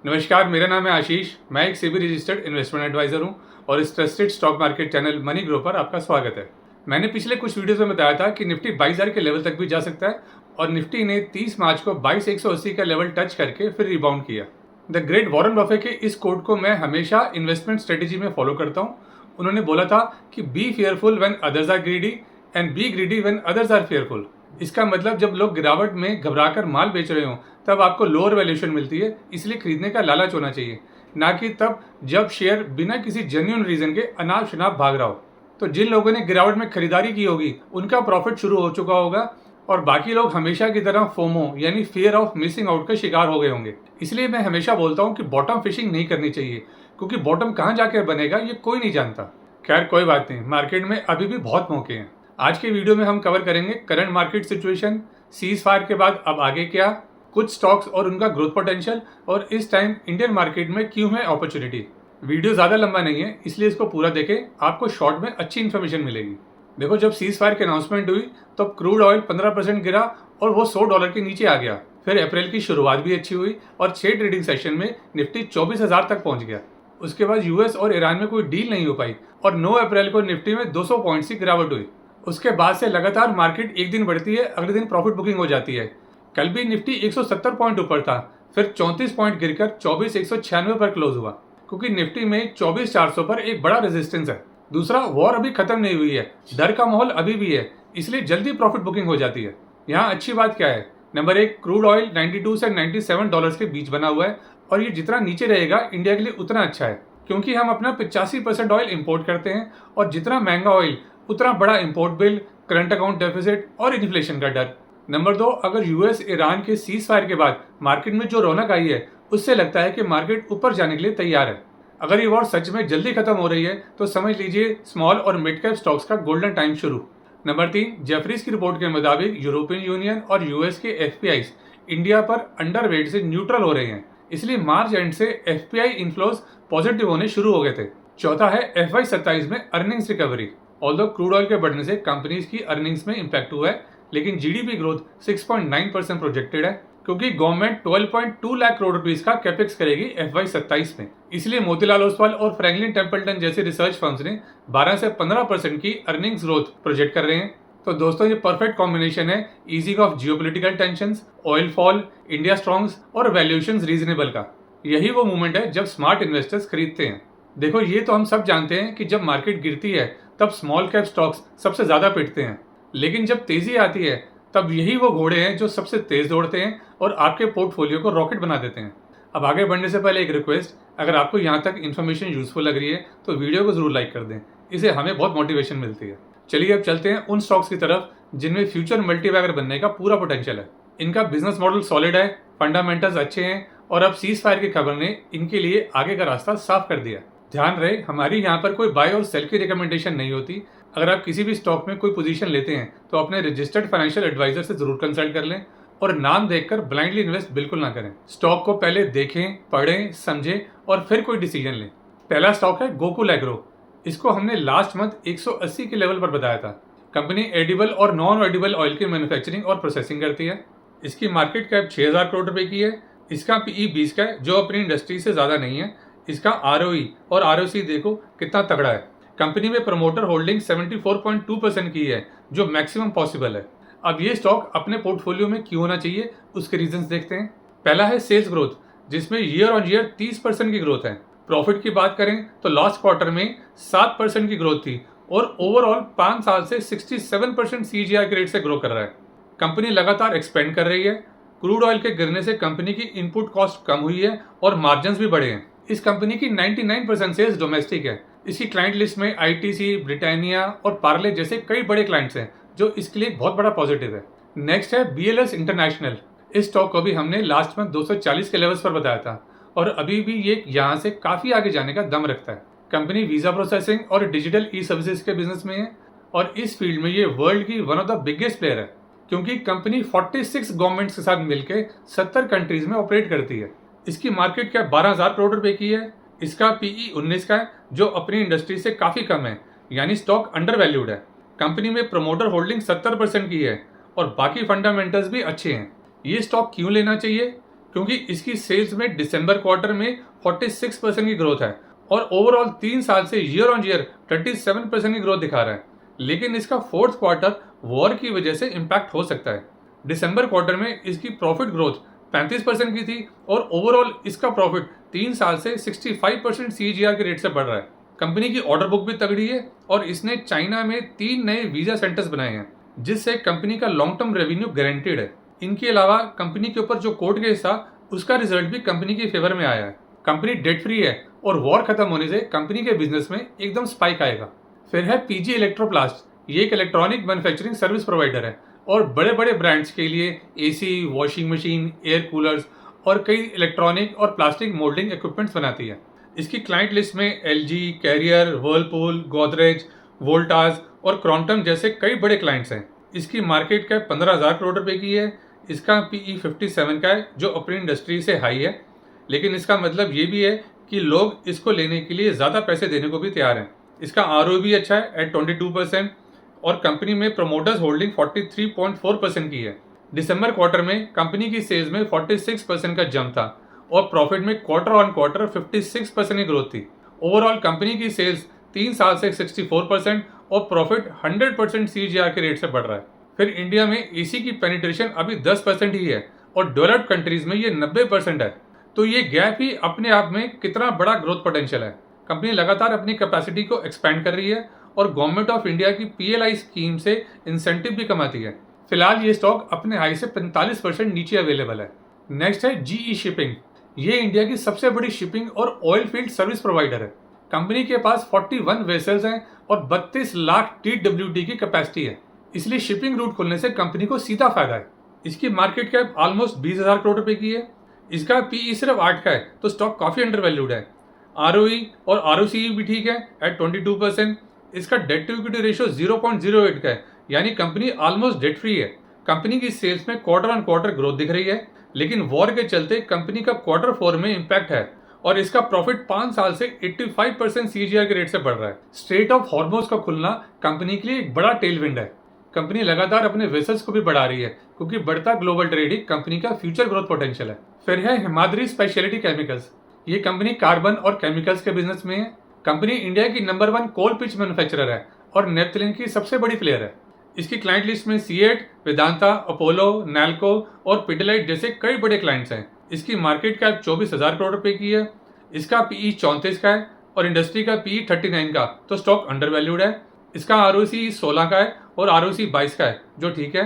नमस्कार, मेरा नाम है आशीष। मैं एक सेबी रजिस्टर्ड इन्वेस्टमेंट एडवाइज़र हूं और इस trusted stock market channel money grow पर आपका स्वागत है। मैंने पिछले कुछ वीडियोस में बताया था कि निफ्टी 22,000 के लेवल तक भी जा सकता है और निफ्टी ने 30 मार्च को 22,180 का लेवल टच करके फिर रिबाउंड किया। द ग्रेट वॉरेन बफेट के इस कोट को मैं हमेशा इन्वेस्टमेंट स्ट्रेटेजी में फॉलो करता हूँ। उन्होंने बोला था कि be fearful when others are greedy and be greedy when others are fearful. इसका मतलब जब लोग गिरावट में घबराकर माल बेच रहे हों तब आपको लोअर वैल्यूएशन मिलती है, इसलिए खरीदने का लालच होना चाहिए, ना कि तब जब शेयर बिना किसी जेन्युइन रीजन के अनाप शनाप भाग रहा हो। तो जिन लोगों ने गिरावट में खरीदारी की होगी उनका प्रॉफिट शुरू हो चुका होगा और बाकी लोग हमेशा की तरह फोमो यानी फियर ऑफ मिसिंग आउट का शिकार हो गए होंगे। इसलिए मैं हमेशा बोलता हूँ कि बॉटम फिशिंग नहीं करनी चाहिए, क्योंकि बॉटम कहाँ जाकर बनेगा ये कोई नहीं जानता। खैर कोई बात नहीं, मार्केट में अभी भी बहुत मौके हैं। आज के वीडियो में हम कवर करेंगे current market situation, cease fire के बाद अब आगे क्या, कुछ स्टॉक्स और उनका ग्रोथ पोटेंशियल, और इस टाइम इंडियन मार्केट में क्यों है अपॉर्चुनिटी। वीडियो ज़्यादा लंबा नहीं है, इसलिए इसको पूरा देखें, आपको शॉर्ट में अच्छी इन्फॉर्मेशन मिलेगी। देखो, जब सीज फायर की अनाउंसमेंट हुई तो क्रूड ऑयल 15% गिरा और वो $100 के नीचे आ गया। फिर अप्रैल की शुरुआत भी अच्छी हुई और 6 ट्रेडिंग सेशन में निफ्टी 24,000 तक पहुंच गया। उसके बाद यूएस और ईरान में कोई डील नहीं हो पाई और 9 अप्रैल को निफ्टी में 200 पॉइंट्स की गिरावट हुई। उसके बाद से लगातार मार्केट एक दिन बढ़ती है, अगले दिन प्रॉफिट बुकिंग हो जाती है। कल भी निफ्टी 170 पॉइंट ऊपर था, फिर 34 पॉइंट गिरकर 24,196 पर क्लोज हुआ, क्योंकि निफ्टी में 24,400 पर एक बड़ा रेजिस्टेंस है। दूसरा, वॉर अभी खत्म नहीं हुई है, डर का माहौल अभी भी है, इसलिए जल्दी प्रॉफिट बुकिंग हो जाती है। यहाँ अच्छी बात क्या है? नंबर 1, क्रूड ऑयल 92 से $97 के बीच बना हुआ है और ये जितना नीचे रहेगा इंडिया के लिए उतना अच्छा है, क्योंकि हम अपना 85% ऑयल इंपोर्ट करते हैं और जितना महंगा ऑयल उतना बड़ा import bill, current account deficit और इन्फ्लेशन का डर। नंबर 2, अगर यूएस ईरान के सीज फायर के बाद मार्केट में जो रौनक आई है उससे लगता है कि मार्केट ऊपर जाने के लिए तैयार है। अगर ये वॉर सच में जल्दी खत्म हो रही है तो समझ लीजिए स्मॉल और मिड कैप स्टॉक्स का गोल्डन टाइम शुरू। नंबर 3, जेफरीज की रिपोर्ट के मुताबिक यूरोपियन यूनियन और यूएस के एफपीआईज इंडिया पर अंडरवेट से न्यूट्रल हो रहे हैं, इसलिए मार्च एंड से एफपीआई इनफ्लोज पॉजिटिव होने शुरू हो गए थे। चौथा है FY 27 में earnings recovery. Although crude oil के बढ़ने से कंपनीज की अर्निंग्स में इंपैक्ट हुआ है, लेकिन जीडीपी ग्रोथ 6.9% प्रोजेक्टेड है, क्योंकि गवर्नमेंट 12.2 लाख करोड़ रुपीस का कैपेक्स करेगी FY 27 में। इसलिए मोतीलाल ओसवाल और फ्रैंकलिन टेम्पल्टन जैसे रिसर्च फर्म्स ने 12 से 15% की अर्निंग्स ग्रोथ प्रोजेक्ट कर रहे हैं। तो दोस्तों, ये परफेक्ट कॉम्बिनेशन है easing of geopolitical tensions, oil fall, India strongs और वैल्यूएशंस रीजनेबल का। यही वो मूवमेंट है जब स्मार्ट इन्वेस्टर्स खरीदते हैं। देखो, ये तो हम सब जानते हैं कि जब मार्केट गिरती है तब स्मॉल कैप स्टॉक्स सबसे ज्यादा पिटते हैं, लेकिन जब तेजी आती है तब यही वो घोड़े हैं जो सबसे तेज दौड़ते हैं और आपके पोर्टफोलियो को रॉकेट बना देते हैं। अब आगे बढ़ने से पहले एक रिक्वेस्ट, अगर आपको यहाँ तक इन्फॉर्मेशन यूजफुल लग रही है तो वीडियो को जरूर लाइक कर दें, इससे हमें बहुत मोटिवेशन मिलती है। चलिए अब चलते हैं उन स्टॉक्स की तरफ जिनमें फ्यूचर मल्टीबैगर बनने का पूरा पोटेंशियल है। इनका बिजनेस मॉडल सॉलिड है, फंडामेंटल्स अच्छे हैं और अब सीज फायर की खबर ने इनके लिए आगे का रास्ता साफ कर दिया। ध्यान रहे, हमारी यहाँ पर कोई बाय और सेल की रिकमेंडेशन नहीं होती। अगर आप किसी भी स्टॉक में कोई पोजीशन लेते हैं तो अपने रजिस्टर्ड फाइनेंशियल एडवाइजर से जरूर कंसल्ट कर लें और नाम देखकर ब्लाइंडली इन्वेस्ट बिल्कुल ना करें। स्टॉक को पहले देखें, पढ़ें, समझें और फिर कोई डिसीजन लें। पहला स्टॉक है गोकुल एग्रो। इसको हमने लास्ट मंथ 180 के लेवल पर बताया था। कंपनी एडिबल और नॉन एडिबल ऑयल की मैन्युफैक्चरिंग और प्रोसेसिंग करती है। इसकी मार्केट कैप 6,000 करोड़ रुपए की है। इसका PE 20 का है, जो अपनी इंडस्ट्री से ज्यादा नहीं है। इसका ROE और ROC देखो कितना तगड़ा है। कंपनी में प्रमोटर होल्डिंग 74.2% की है, जो मैक्सिमम पॉसिबल है। अब ये स्टॉक अपने पोर्टफोलियो में क्यों होना चाहिए, उसके रीजंस देखते हैं। पहला है सेल्स ग्रोथ, जिसमें ईयर ऑन ईयर 30% की ग्रोथ है। प्रॉफिट की बात करें तो लास्ट क्वार्टर में 7% की ग्रोथ थी और ओवरऑल 5 साल से 67% CAGR के रेट से ग्रो कर रहा है। कंपनी लगातार एक्सपेंड कर रही है। क्रूड ऑयल के गिरने से कंपनी की इनपुट कॉस्ट कम हुई है और मार्जिन भी बढ़े हैं। इस कंपनी की 99% सेल्स डोमेस्टिक है। इसकी क्लाइंट लिस्ट में ITC, ब्रिटानिया और पार्ले जैसे कई बड़े क्लाइंट्स हैं, जो इसके लिए बहुत बड़ा पॉजिटिव है। नेक्स्ट है BLS इंटरनेशनल। इस स्टॉक को भी हमने लास्ट मंथ 240 के लेवल्स पर बताया था और अभी भी ये यहाँ से काफी आगे जाने का दम रखता है। कंपनी वीजा प्रोसेसिंग और डिजिटल सर्विसेज के बिजनेस में है और इस फील्ड में ये वर्ल्ड की one of the biggest player है, क्योंकि कंपनी 46 गवर्नमेंट्स के साथ मिलकर 70 कंट्रीज में ऑपरेट करती है। इसकी मार्केट कैप 12,000 करोड़ रुपए की है। इसका PE 19 का है, जो अपनी इंडस्ट्री से काफी कम है, यानी स्टॉक अंडर वैल्यूड है। कंपनी में प्रमोटर होल्डिंग 70% की है और बाकी फंडामेंटल्स भी अच्छे हैं। ये स्टॉक क्यों लेना चाहिए? क्योंकि इसकी सेल्स में दिसंबर क्वार्टर में 46% की ग्रोथ है और ओवरऑल 3 साल से ईयर ऑन ईयर 37% की ग्रोथ दिखा रहा है। लेकिन इसका फोर्थ क्वार्टर वॉर की वजह से इम्पैक्ट हो सकता है। दिसंबर क्वार्टर में इसकी प्रॉफिट ग्रोथ 35% की थी और ओवरऑल इसका प्रॉफिट 3 साल से 65% CAGR के रेट से बढ़ रहा है। कंपनी की ऑर्डर बुक भी तगड़ी है और इसने चाइना में 3 नए वीजा सेंटर्स बनाए हैं, जिससे कंपनी का लॉन्ग टर्म रेवेन्यू गारंटेड है। इनके अलावा कंपनी के ऊपर जो कोर्ट केस था उसका रिजल्ट भी कंपनी के फेवर में आया है। कंपनी डेट फ्री है और वॉर खत्म होने से कंपनी के बिजनेस में एकदम स्पाइक आएगा। फिर है PG इलेक्ट्रोप्लास्ट। ये एक इलेक्ट्रॉनिक मैन्युफैक्चरिंग सर्विस प्रोवाइडर है और बड़े बड़े ब्रांड्स के लिए AC, washing machine, air coolers और कई इलेक्ट्रॉनिक और प्लास्टिक मोल्डिंग इक्विपमेंट्स बनाती है। इसकी क्लाइंट लिस्ट में LG, Carrier, Whirlpool, Godrej, Voltas और क्रॉम्पटन जैसे कई बड़े क्लाइंट्स हैं। इसकी मार्केट कैप 15,000 करोड़ रुपए की है। इसका PE 57 का है, जो अपनी इंडस्ट्री से हाई है। लेकिन इसका मतलब ये भी है कि लोग इसको लेने के लिए ज़्यादा पैसे देने को भी तैयार हैं। इसका ROE भी अच्छा है एट 22% और कंपनी में प्रमोटर्स होल्डिंग 43.4% की है। दिसंबर क्वार्टर में कंपनी की सेल्स में 46% का जंप था और प्रॉफिट में क्वार्टर ऑन क्वार्टर 56% की ग्रोथ थी। ओवरऑल कंपनी की सेल्स 3 साल से 64% और प्रॉफिट 100% CAGR के रेट से बढ़ रहा है। फिर इंडिया में AC की पेनिट्रेशन अभी 10% ही है और डेवलप्ड कंट्रीज में ये 90% है। तो ये गैप ही अपने आप में कितना बड़ा ग्रोथ पोटेंशियल है। कंपनी लगातार अपनी कैपेसिटी को एक्सपेंड कर रही है और गवर्नमेंट ऑफ इंडिया की PLI स्कीम से इंसेंटिव भी कमाती है। फिलहाल ये स्टॉक अपने हाई से 45% नीचे अवेलेबल है। नेक्स्ट है GE शिपिंग। ये इंडिया की सबसे बड़ी शिपिंग और ऑयल फील्ड सर्विस प्रोवाइडर है। कंपनी के पास 41 वेसल्स हैं और 32 लाख TWT की कैपेसिटी है, इसलिए शिपिंग रूट खुलने से कंपनी को सीधा फायदा है। इसकी मार्केट कैप ऑलमोस्ट 20,000 करोड़ रुपए की है। इसका PE सिर्फ 8 का है, तो स्टॉक काफी अंडर वैल्यूड है। ROE और ROCE भी ठीक है एट 22%। इसका डेट टू इक्विटी रेशियो 0.08 का है, यानी कंपनी ऑलमोस्ट डेट फ्री है। कंपनी की सेल्स में क्वार्टर ऑन क्वार्टर ग्रोथ दिख रही है, लेकिन वॉर के चलते कंपनी का क्वार्टर 4 में इम्पैक्ट है और इसका प्रॉफिट 5 साल से 85% CAGR के रेट से बढ़ रहा है। स्ट्रेट ऑफ हॉर्मोज का खुलना कंपनी के लिए एक बड़ा टेलविंड है। कंपनी लगातार अपने वेसल्स को भी बढ़ा रही है, क्योंकि बढ़ता ग्लोबल ट्रेड ही कंपनी का फ्यूचर ग्रोथ पोटेंशियल है। फिर है हिमाद्री स्पेशलिटी केमिकल्स। ये कंपनी कार्बन और केमिकल्स के बिजनेस में है। कंपनी इंडिया की नंबर 1 कोल पिच मैन्युफैक्चरर है और नेपथलीन की सबसे बड़ी प्लेयर है। इसकी क्लाइंट लिस्ट में सीएट, वेदांता, अपोलो, नैल्को और पिडिलाइट जैसे कई बड़े क्लाइंट्स हैं। इसकी मार्केट कैप 24,000 करोड़ रुपए की है। इसका PE 34 का है और इंडस्ट्री का PE 39 का, तो स्टॉक अंडर वैल्यूड है। इसका ROCE 16 का है और ROCE 22 का है, जो ठीक है।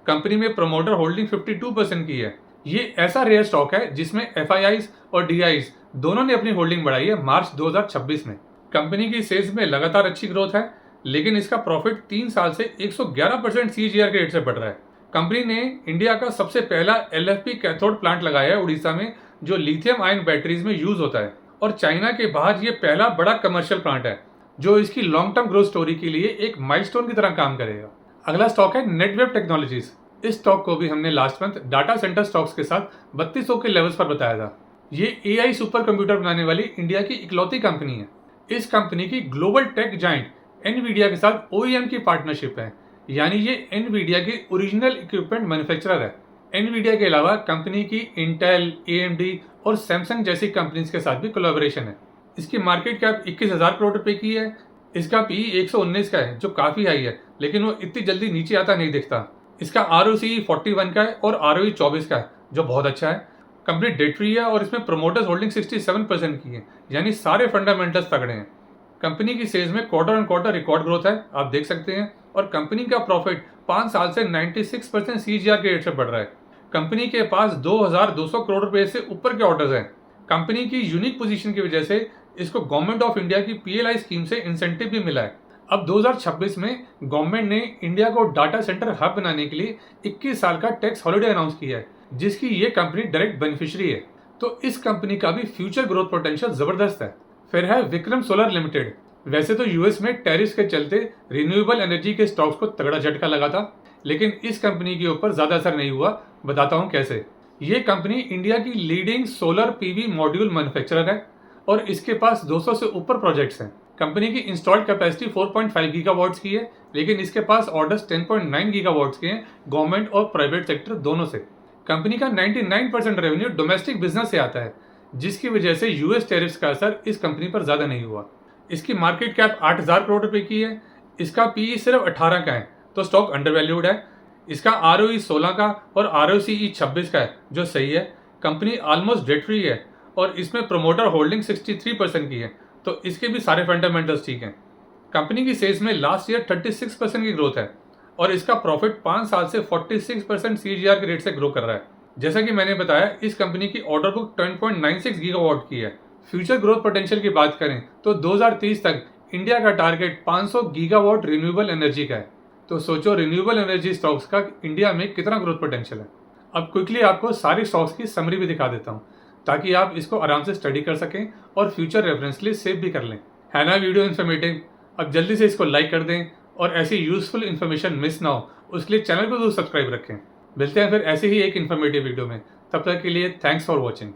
कंपनी में प्रमोटर होल्डिंग 52% की है। ये ऐसा रेयर स्टॉक है जिसमें FIIs और DIs दोनों ने अपनी होल्डिंग बढ़ाई है मार्च 2026 में। कंपनी की सेल्स में लगातार अच्छी ग्रोथ है, लेकिन इसका प्रॉफिट 3 साल से 111% CAGR के रेट से बढ़ रहा है। कंपनी ने इंडिया का सबसे पहला LFP कैथोड प्लांट लगाया है उड़ीसा में, जो लिथियम आयन बैटरीज में यूज होता है और चाइना के बाद ये पहला बड़ा कमर्शियल प्लांट है, जो इसकी लॉन्ग टर्म ग्रोथ स्टोरी के लिए एक माइलस्टोन की तरह काम करेगा। अगला स्टॉक है नेटवेब टेक्नोलॉजीज। इस स्टॉक को भी हमने last month data centre stocks के साथ 3200 के लेवल्स पर बताया था। ये AI सुपर कंप्यूटर बनाने वाली इंडिया की इकलौती कंपनी है। इस कंपनी की ग्लोबल टेक जाइंट एनवीडिया के साथ OEM की पार्टनरशिप है, यानी ये एनवीडिया की ओरिजिनल इक्विपमेंट मैन्युफैक्चरर है। एनवीडिया के अलावा कंपनी की इंटेल, AMD और सैमसंग जैसी कंपनीज के साथ भी कोलैबोरेशन है। इसकी मार्केट कैप 21,000 करोड़ रुपए की है। इसका PE 119 का है, जो काफी हाई है, लेकिन वो इतनी जल्दी नीचे आता नहीं दिखता। इसका ROCE 41 का है और ROE 24 का है, जो बहुत अच्छा है। कंपनी डेट फ्री है और इसमें प्रोमोटर्स होल्डिंग 67% की है, यानी सारे फंडामेंटल्स तगड़े हैं। कंपनी की सेल्स में quarter on quarter record growth है, आप देख सकते हैं, और कंपनी का प्रॉफिट 5 साल से 96% CAGR के रेट से बढ़ रहा है। कंपनी के पास 2,200 करोड़ रुपए से ऊपर के ऑर्डर्स हैं। कंपनी की यूनिक पोजीशन की वजह से इसको गवर्नमेंट ऑफ इंडिया की PLI स्कीम से इंसेंटिव भी मिला है। अब 2026 में गवर्नमेंट ने इंडिया को डाटा सेंटर हब बनाने के लिए 21 साल का टैक्स हॉलिडे अनाउंस किया है, जिसकी ये कंपनी डायरेक्ट बेनिफिशियरी है। तो इस कंपनी का भी फ्यूचर ग्रोथ पोटेंशियल जबरदस्त है। फिर है विक्रम सोलर लिमिटेड। वैसे तो US में टैरिफ के चलते रिन्यूएबल एनर्जी के स्टॉक्स को तगड़ा झटका लगा था, लेकिन इस कंपनी के ऊपर ज्यादा असर नहीं हुआ। बताता हूँ कैसे। ये कंपनी इंडिया की leading solar PV module manufacturer है और इसके पास 200 से ऊपर प्रोजेक्ट्स हैं। कंपनी की इंस्टॉल्ड कैपेसिटी 4.5 गीगावाट्स की है, लेकिन इसके पास ऑर्डर्स 10.9 गीगावाट्स के हैं, गवर्नमेंट और प्राइवेट सेक्टर दोनों से। कंपनी का 99% रेवेन्यू डोमेस्टिक बिजनेस से आता है, जिसकी वजह से यूएस टैरिफ्स का असर इस कंपनी पर ज़्यादा नहीं हुआ। इसकी मार्केट कैप 8,000 करोड़ रुपए की है। इसका पीई सिर्फ 18 का है, तो स्टॉक अंडरवैल्यूड है। इसका आरओई 16 का और आरओसीई 26 का है, जो सही है। कंपनी ऑलमोस्ट डेट फ्री है और इसमें प्रोमोटर होल्डिंग 63% की है, तो इसके भी सारे फंडामेंटल्स ठीक हैं। कंपनी की सेल्स में लास्ट ईयर 36% की ग्रोथ है और इसका प्रॉफिट 5 साल से 46% सीजीआर के रेट से ग्रो कर रहा है। जैसा कि मैंने बताया, इस कंपनी की ऑर्डर बुक 10.96 गीगावाट की है। फ्यूचर ग्रोथ पोटेंशियल की बात करें तो 2030 तक इंडिया का टारगेट 500 गीगावाट रिन्यूएबल एनर्जी का है। तो सोचो रिन्यूएबल एनर्जी स्टॉक्स का इंडिया में कितना ग्रोथ पोटेंशियल है। अब क्विकली आपको सारी स्टॉक्स की समरी भी दिखा देता हूँ, ताकि आप इसको आराम से स्टडी कर सकें और फ्यूचर रेफरेंस के लिए सेव भी कर लें। है ना वीडियो इन्फॉर्मेटिव? अब जल्दी से इसको लाइक कर दें और ऐसी यूजफुल इन्फॉर्मेशन मिस ना हो उसके लिए चैनल को जरूर सब्सक्राइब रखें। मिलते हैं फिर ऐसे ही एक इन्फॉर्मेटिव वीडियो में। तब तक के लिए थैंक्स फॉर वॉचिंग।